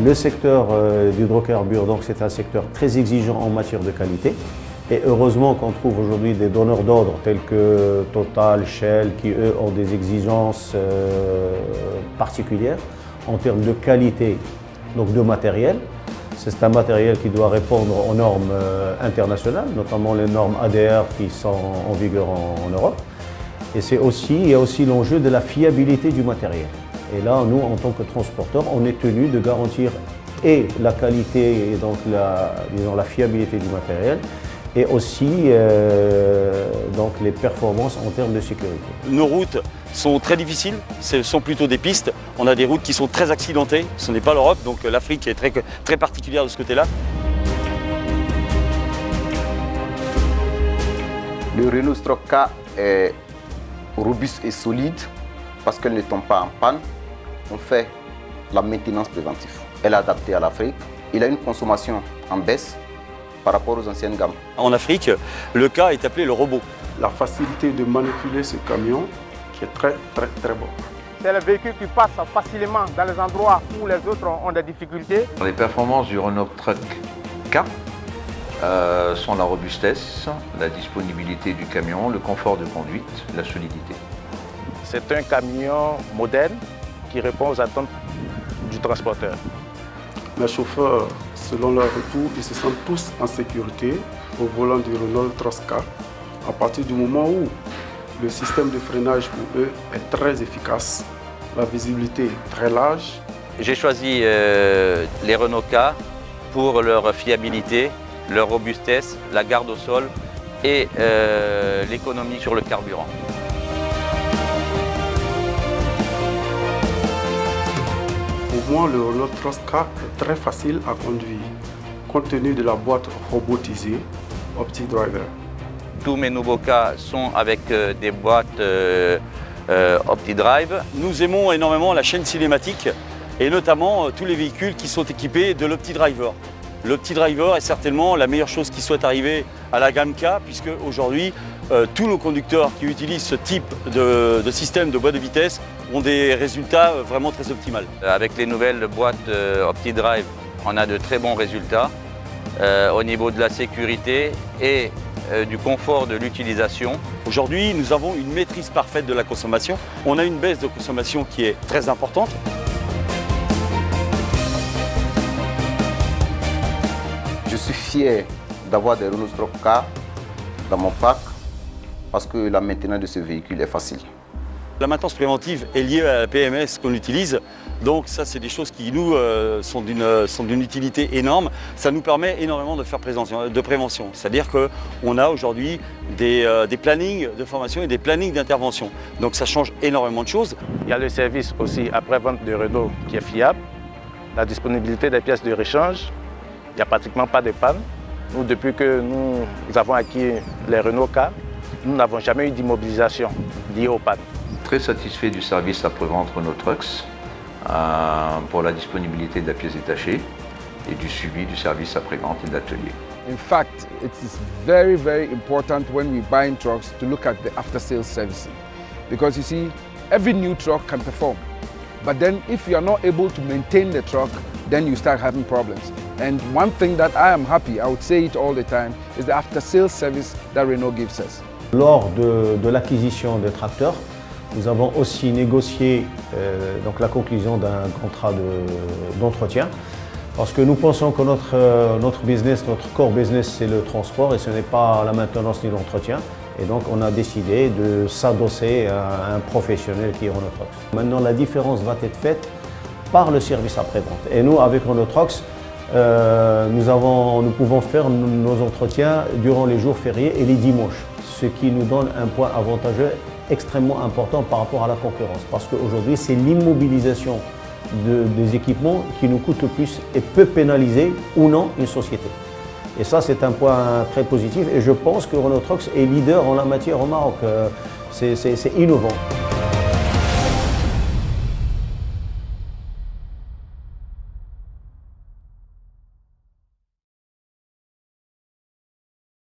Le secteur d'hydrocarbures, donc c'est un secteur très exigeant en matière de qualité. Et heureusement qu'on trouve aujourd'hui des donneurs d'ordre tels que Total, Shell, qui eux ont des exigences particulières en termes de qualité, donc de matériel. C'est un matériel qui doit répondre aux normes internationales, notamment les normes ADR qui sont en vigueur en Europe. Et il y a aussi l'enjeu de la fiabilité du matériel. Et là, nous, en tant que transporteurs, on est tenu de garantir et la qualité et donc la fiabilité du matériel, et aussi donc les performances en termes de sécurité. Nos routes sont très difficiles, ce sont plutôt des pistes. On a des routes qui sont très accidentées, ce n'est pas l'Europe, donc l'Afrique est très particulière de ce côté-là. Le Renault Stroke K est robuste et solide parce qu'elle ne tombe pas en panne. On fait la maintenance préventive. Elle est adaptée à l'Afrique. Il a une consommation en baisse par rapport aux anciennes gammes. En Afrique, le K est appelé le robot. La facilité de manipuler ce camion qui est très bon. C'est le véhicule qui passe facilement dans les endroits où les autres ont des difficultés. Les performances du Renault Truck K sont la robustesse, la disponibilité du camion, le confort de conduite, la solidité. C'est un camion moderne qui répond aux attentes du transporteur. Les chauffeurs, selon leur retour, ils se sentent tous en sécurité au volant du Renault Truck K à partir du moment où le système de freinage pour eux est très efficace, la visibilité est très large. J'ai choisi les Renault K pour leur fiabilité, leur robustesse, la garde au sol et l'économie sur le carburant. Pour moi, le Renault Truck K est très facile à conduire, compte tenu de la boîte robotisée OptiDriver. Tous mes nouveaux cas sont avec des boîtes OptiDrive. Nous aimons énormément la chaîne cinématique et notamment tous les véhicules qui sont équipés de l'OptiDriver. L'OptiDriver est certainement la meilleure chose qui soit arrivée à la gamme K, puisque aujourd'hui, tous nos conducteurs qui utilisent ce type de système de boîte de vitesse ont des résultats vraiment très optimaux. Avec les nouvelles boîtes OptiDrive, on a de très bons résultats au niveau de la sécurité et du confort de l'utilisation. Aujourd'hui, nous avons une maîtrise parfaite de la consommation. On a une baisse de consommation qui est très importante. Je suis fier d'avoir des Renault Stroke K dans mon parc parce que la maintenance de ce véhicule est facile. La maintenance préventive est liée à la PMS qu'on utilise, donc ça c'est des choses qui nous sont d'une utilité énorme. Ça nous permet énormément de faire de prévention, c'est-à-dire qu'on a aujourd'hui des plannings de formation et des plannings d'intervention. Donc ça change énormément de choses. Il y a le service aussi après-vente de Renault qui est fiable, la disponibilité des pièces de réchange, il n'y a pratiquement pas de panne. Nous, depuis que nous avons acquis les Renault K, nous n'avons jamais eu d'immobilisation liée aux pannes. Très satisfait du service après-vente Renault Trucks pour la disponibilité de la pièce détachée et du suivi du service après-vente et de l'atelier. In fact, it is very, very important when we buy trucks to look at the after-sales servicing. Because you see, every new truck can perform. But then if you are not able to maintain the truck, then you start having problems. And one thing that I am happy, I would say it all the time, is the after-sales service that Renault gives us. Lors de l'acquisition des tracteurs, nous avons aussi négocié donc la conclusion d'un contrat d'entretien. Parce que nous pensons que notre business, notre core business, c'est le transport et ce n'est pas la maintenance ni l'entretien. Et donc on a décidé de s'adosser à un professionnel qui est Renault Trucks. Maintenant la différence va être faite par le service après-vente. Et nous, avec Renault Trucks, nous pouvons faire nos entretiens durant les jours fériés et les dimanches. Ce qui nous donne un point avantageux extrêmement important par rapport à la concurrence. Parce qu'aujourd'hui, c'est l'immobilisation des équipements qui nous coûte le plus et peut pénaliser ou non une société. Et ça, c'est un point très positif et je pense que Renault Trucks est leader en la matière au Maroc. C'est innovant.